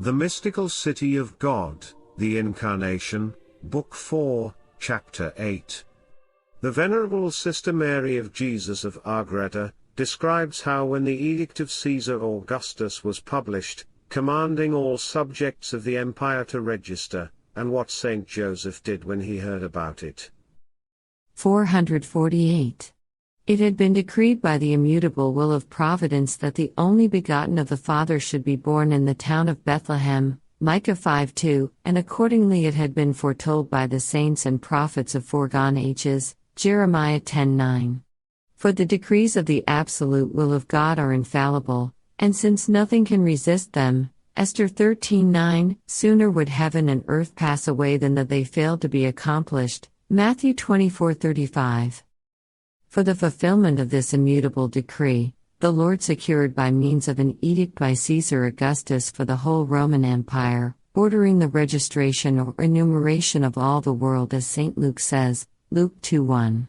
The Mystical City of God, the Incarnation, Book 4, Chapter 8. The Venerable Sister Mary of Jesus of Ágreda describes how when the edict of Caesar Augustus was published, commanding all subjects of the empire to register, and what Saint Joseph did when he heard about it. 448. It had been decreed by the immutable will of providence that the only begotten of the Father should be born in the town of Bethlehem, Micah 5:2, and accordingly it had been foretold by the saints and prophets of foregone ages, Jeremiah 10:9. For the decrees of the absolute will of God are infallible, and since nothing can resist them, Esther 13:9, sooner would heaven and earth pass away than that they fail to be accomplished, Matthew 24:35. For the fulfillment of this immutable decree, the Lord secured by means of an edict by Caesar Augustus for the whole Roman Empire, ordering the registration or enumeration of all the world, as St. Luke says, Luke 2:1.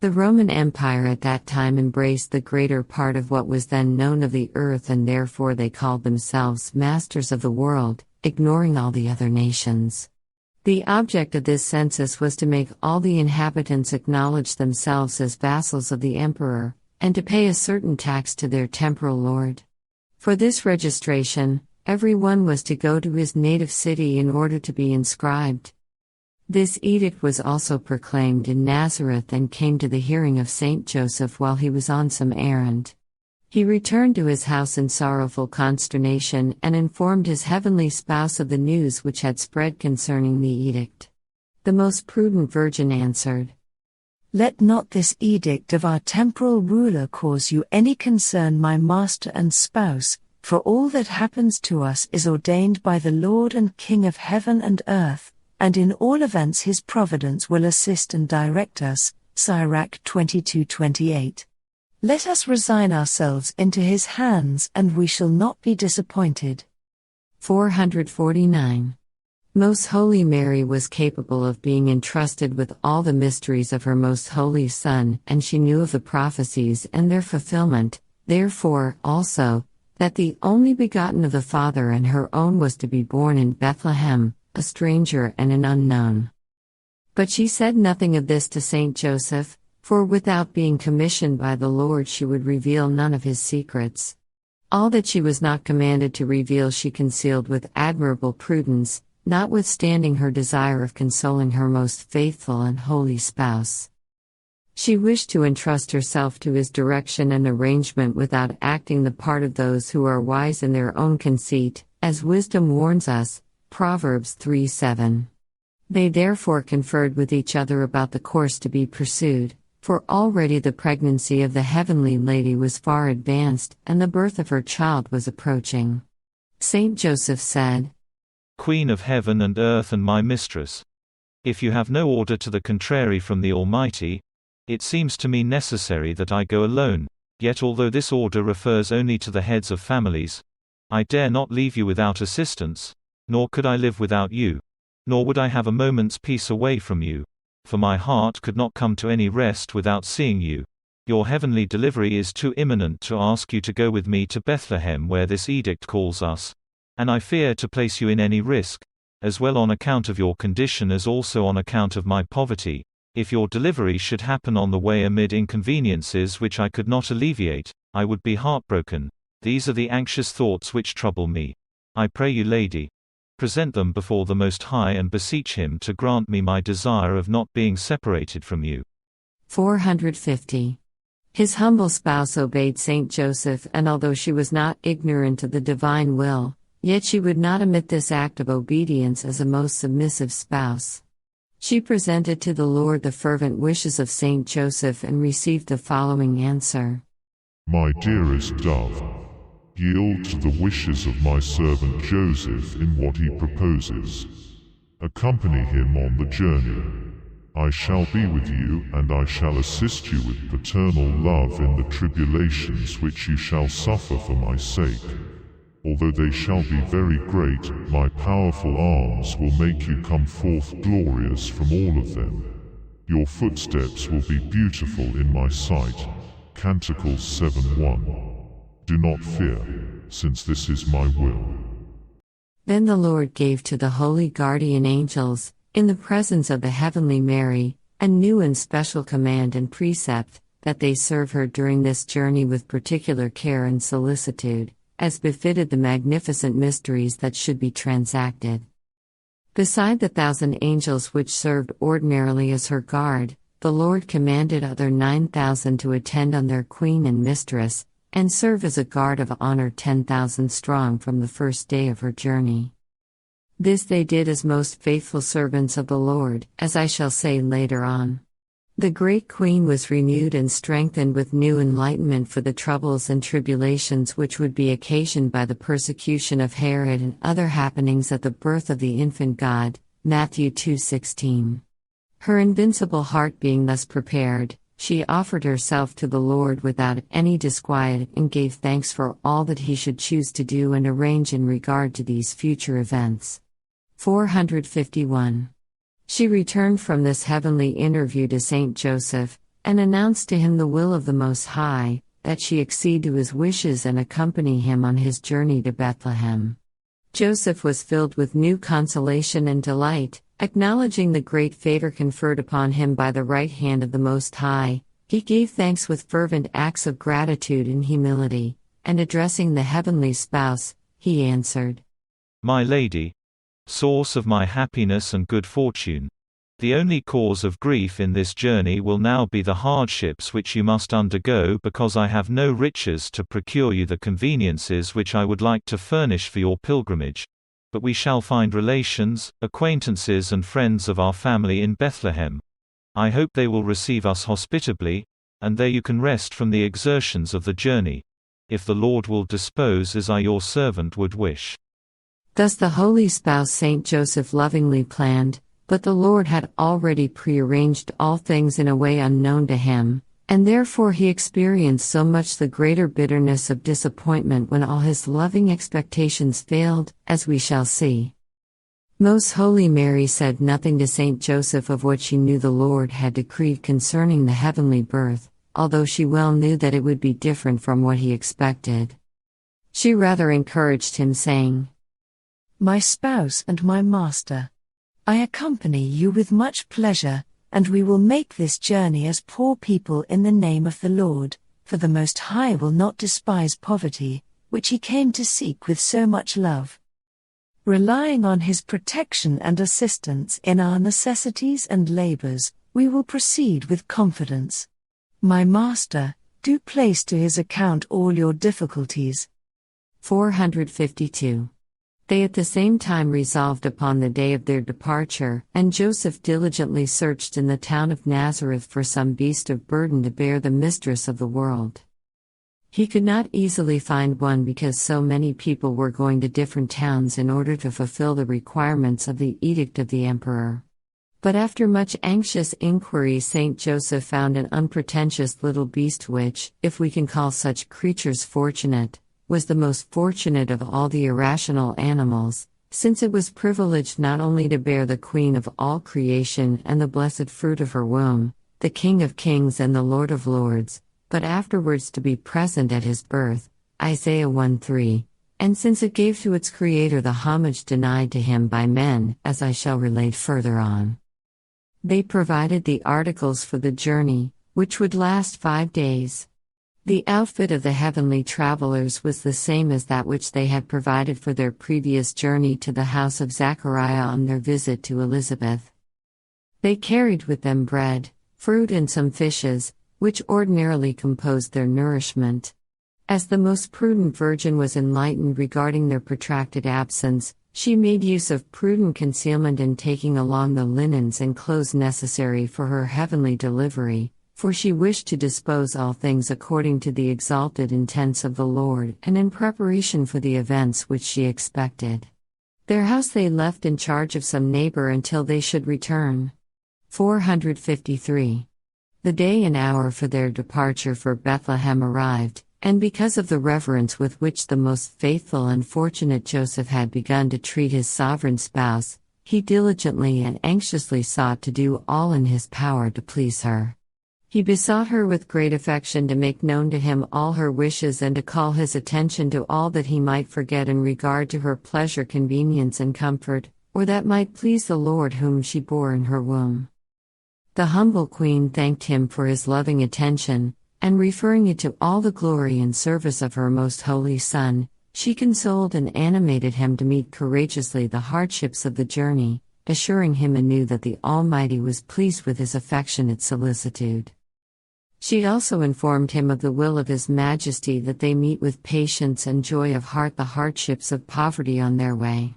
The Roman Empire at that time embraced the greater part of what was then known of the earth, and therefore they called themselves masters of the world, ignoring all the other nations. The object of this census was to make all the inhabitants acknowledge themselves as vassals of the emperor, and to pay a certain tax to their temporal lord. For this registration, every one was to go to his native city in order to be inscribed. This edict was also proclaimed in Nazareth and came to the hearing of Saint Joseph while he was on some errand. He returned to his house in sorrowful consternation and informed his heavenly spouse of the news which had spread concerning the edict. The most prudent virgin answered, "Let not this edict of our temporal ruler cause you any concern, my master and spouse, for all that happens to us is ordained by the Lord and King of heaven and earth, and in all events his providence will assist and direct us." Sirach 22:28. Let us resign ourselves into his hands and we shall not be disappointed. 449. Most Holy Mary was capable of being entrusted with all the mysteries of her Most Holy Son, and she knew of the prophecies and their fulfillment, therefore, also, that the only begotten of the Father and her own was to be born in Bethlehem, a stranger and an unknown. But she said nothing of this to Saint Joseph, for without being commissioned by the Lord she would reveal none of his secrets. All that she was not commanded to reveal she concealed with admirable prudence, notwithstanding her desire of consoling her most faithful and holy spouse. She wished to entrust herself to his direction and arrangement without acting the part of those who are wise in their own conceit, as wisdom warns us, Proverbs 3:7. They therefore conferred with each other about the course to be pursued, for already the pregnancy of the Heavenly Lady was far advanced, and the birth of her child was approaching. Saint Joseph said, "Queen of heaven and earth and my mistress, if you have no order to the contrary from the Almighty, it seems to me necessary that I go alone, yet although this order refers only to the heads of families, I dare not leave you without assistance, nor could I live without you, nor would I have a moment's peace away from you. For my heart could not come to any rest without seeing you. Your heavenly delivery is too imminent to ask you to go with me to Bethlehem where this edict calls us, and I fear to place you in any risk, as well on account of your condition as also on account of my poverty. If your delivery should happen on the way amid inconveniences which I could not alleviate, I would be heartbroken. These are the anxious thoughts which trouble me. I pray you, Lady, present them before the Most High and beseech him to grant me my desire of not being separated from you." 450. His humble spouse obeyed Saint Joseph, and although she was not ignorant of the divine will, yet she would not omit this act of obedience as a most submissive spouse. She presented to the Lord the fervent wishes of Saint Joseph and received the following answer. "My dearest dove, yield to the wishes of my servant Joseph in what he proposes. Accompany him on the journey. I shall be with you, and I shall assist you with paternal love in the tribulations which you shall suffer for my sake. Although they shall be very great, my powerful arms will make you come forth glorious from all of them. Your footsteps will be beautiful in my sight." Canticles 7:1. "Do not fear, since this is my will." Then the Lord gave to the holy guardian angels, in the presence of the heavenly Mary, a new and special command and precept, that they serve her during this journey with particular care and solicitude, as befitted the magnificent mysteries that should be transacted. Beside the 1,000 angels which served ordinarily as her guard, the Lord commanded other 9,000 to attend on their queen and mistress, and serve as a guard of honor 10,000 strong from the first day of her journey. This they did as most faithful servants of the Lord, as I shall say later on. The great queen was renewed and strengthened with new enlightenment for the troubles and tribulations which would be occasioned by the persecution of Herod and other happenings at the birth of the infant God, Matthew 2:16. Her invincible heart being thus prepared, she offered herself to the Lord without any disquiet and gave thanks for all that he should choose to do and arrange in regard to these future events. 451. She returned from this heavenly interview to Saint Joseph, and announced to him the will of the Most High, that she accede to his wishes and accompany him on his journey to Bethlehem. Joseph was filled with new consolation and delight, acknowledging the great favor conferred upon him by the right hand of the Most High. He gave thanks with fervent acts of gratitude and humility, and addressing the heavenly spouse, he answered, My Lady, source of my happiness and good fortune, the only cause of grief in this journey will now be the hardships which you must undergo, because I have no riches to procure you the conveniences which I would like to furnish for your pilgrimage. But we shall find relations, acquaintances and friends of our family in Bethlehem. I hope they will receive us hospitably, and there you can rest from the exertions of the journey, if the Lord will dispose as I your servant would wish. Thus the holy spouse Saint Joseph lovingly planned, but the Lord had already prearranged all things in a way unknown to him, and therefore he experienced so much the greater bitterness of disappointment when all his loving expectations failed, as we shall see. Most Holy Mary said nothing to Saint Joseph of what she knew the Lord had decreed concerning the heavenly birth, although she well knew that it would be different from what he expected. She rather encouraged him, saying, My spouse and my master, I accompany you with much pleasure, and we will make this journey as poor people in the name of the Lord, for the Most High will not despise poverty, which he came to seek with so much love. Relying on his protection and assistance in our necessities and labors, we will proceed with confidence. My master, do place to his account all your difficulties. 452. They at the same time resolved upon the day of their departure, and Joseph diligently searched in the town of Nazareth for some beast of burden to bear the mistress of the world. He could not easily find one because so many people were going to different towns in order to fulfill the requirements of the edict of the emperor. But after much anxious inquiry, Saint Joseph found an unpretentious little beast which, if we can call such creatures fortunate, was the most fortunate of all the irrational animals, since it was privileged not only to bear the Queen of all creation and the blessed fruit of her womb, the King of kings and the Lord of lords, but afterwards to be present at his birth, Isaiah 1:3, and since it gave to its Creator the homage denied to him by men, as I shall relate further on. They provided the articles for the journey, which would last 5 days. The outfit of the heavenly travelers was the same as that which they had provided for their previous journey to the house of Zachariah on their visit to Elizabeth. They carried with them bread, fruit and some fishes, which ordinarily composed their nourishment. As the most prudent virgin was enlightened regarding their protracted absence, she made use of prudent concealment in taking along the linens and clothes necessary for her heavenly delivery, for she wished to dispose all things according to the exalted intents of the Lord and in preparation for the events which she expected. Their house they left in charge of some neighbor until they should return. 453. The day and hour for their departure for Bethlehem arrived, and because of the reverence with which the most faithful and fortunate Joseph had begun to treat his sovereign spouse, he diligently and anxiously sought to do all in his power to please her. He besought her with great affection to make known to him all her wishes and to call his attention to all that he might forget in regard to her pleasure, convenience, and comfort, or that might please the Lord whom she bore in her womb. The humble queen thanked him for his loving attention, and referring it to all the glory and service of her most holy Son, she consoled and animated him to meet courageously the hardships of the journey, assuring him anew that the Almighty was pleased with his affectionate solicitude. She also informed him of the will of His Majesty that they meet with patience and joy of heart the hardships of poverty on their way.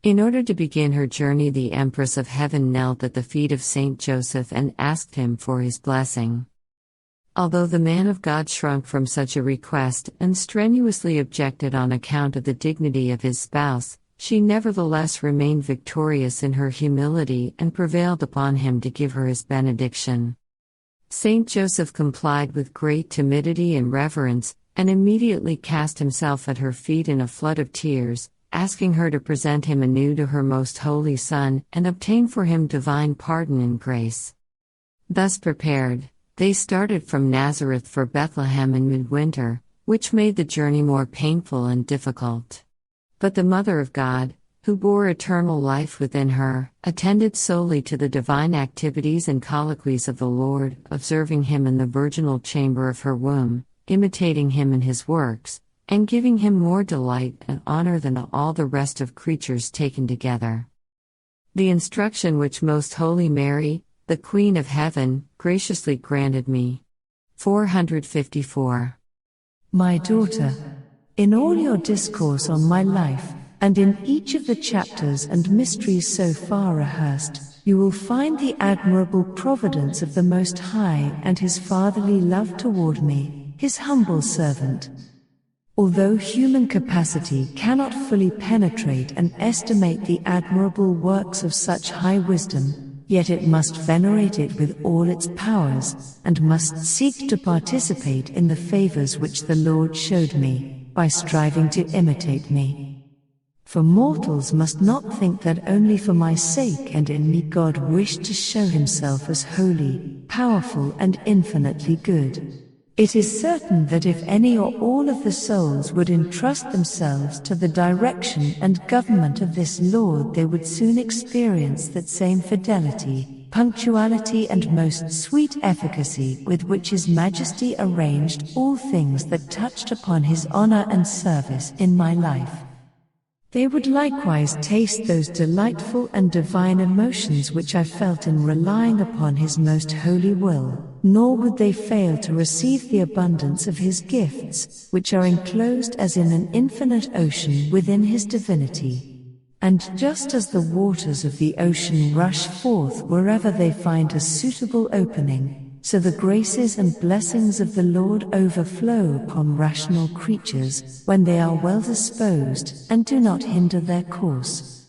In order to begin her journey, the Empress of Heaven knelt at the feet of Saint Joseph and asked him for his blessing. Although the man of God shrunk from such a request and strenuously objected on account of the dignity of his spouse, she nevertheless remained victorious in her humility and prevailed upon him to give her his benediction. Saint Joseph complied with great timidity and reverence, and immediately cast himself at her feet in a flood of tears, asking her to present him anew to her most holy Son and obtain for him divine pardon and grace. Thus prepared, they started from Nazareth for Bethlehem in midwinter, which made the journey more painful and difficult. But the Mother of God, who bore eternal life within her, attended solely to the divine activities and colloquies of the Lord, observing him in the virginal chamber of her womb, imitating him in his works, and giving him more delight and honor than all the rest of creatures taken together. The instruction which Most Holy Mary, the Queen of Heaven, graciously granted me. 454. My daughter, in all your discourse on my life, and in each of the chapters and mysteries so far rehearsed, you will find the admirable providence of the Most High and His fatherly love toward me, His humble servant. Although human capacity cannot fully penetrate and estimate the admirable works of such high wisdom, yet it must venerate it with all its powers, and must seek to participate in the favors which the Lord showed me, by striving to imitate me. For mortals must not think that only for my sake and in me God wished to show himself as holy, powerful and infinitely good. It is certain that if any or all of the souls would entrust themselves to the direction and government of this Lord, they would soon experience that same fidelity, punctuality and most sweet efficacy with which His Majesty arranged all things that touched upon His honor and service in my life. They would likewise taste those delightful and divine emotions which I felt in relying upon His most holy will, nor would they fail to receive the abundance of His gifts, which are enclosed as in an infinite ocean within His divinity. And just as the waters of the ocean rush forth wherever they find a suitable opening, so the graces and blessings of the Lord overflow upon rational creatures when they are well disposed and do not hinder their course.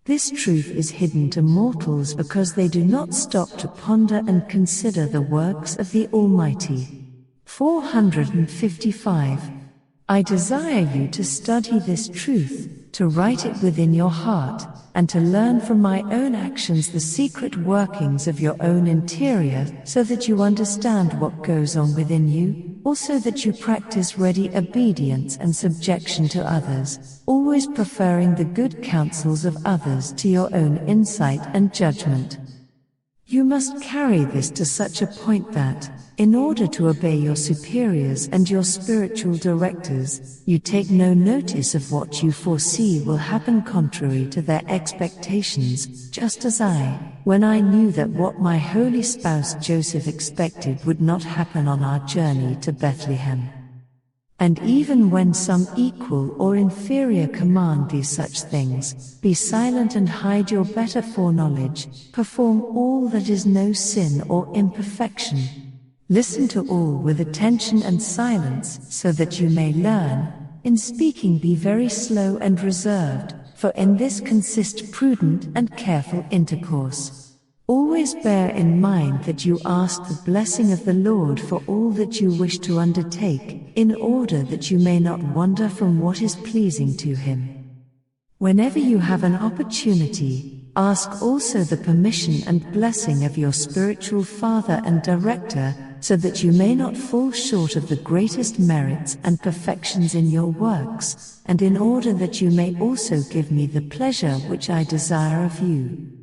This truth is hidden to mortals because they do not stop to ponder and consider the works of the Almighty. 455. I desire you to study this truth, to write it within your heart, and to learn from my own actions the secret workings of your own interior, so that you understand what goes on within you, also that you practice ready obedience and subjection to others, always preferring the good counsels of others to your own insight and judgment. You must carry this to such a point that, in order to obey your superiors and your spiritual directors, you take no notice of what you foresee will happen contrary to their expectations, just as I, when I knew that what my holy spouse Joseph expected would not happen on our journey to Bethlehem. And even when some equal or inferior command thee such things, be silent and hide your better foreknowledge, perform all that is no sin or imperfection. Listen to all with attention and silence, so that you may learn. In speaking be very slow and reserved, for in this consists prudent and careful intercourse. Always bear in mind that you ask the blessing of the Lord for all that you wish to undertake, in order that you may not wander from what is pleasing to Him. Whenever you have an opportunity, Ask also the permission and blessing of your spiritual father and director, so that you may not fall short of the greatest merits and perfections in your works, and in order that you may also give me the pleasure which I desire of you.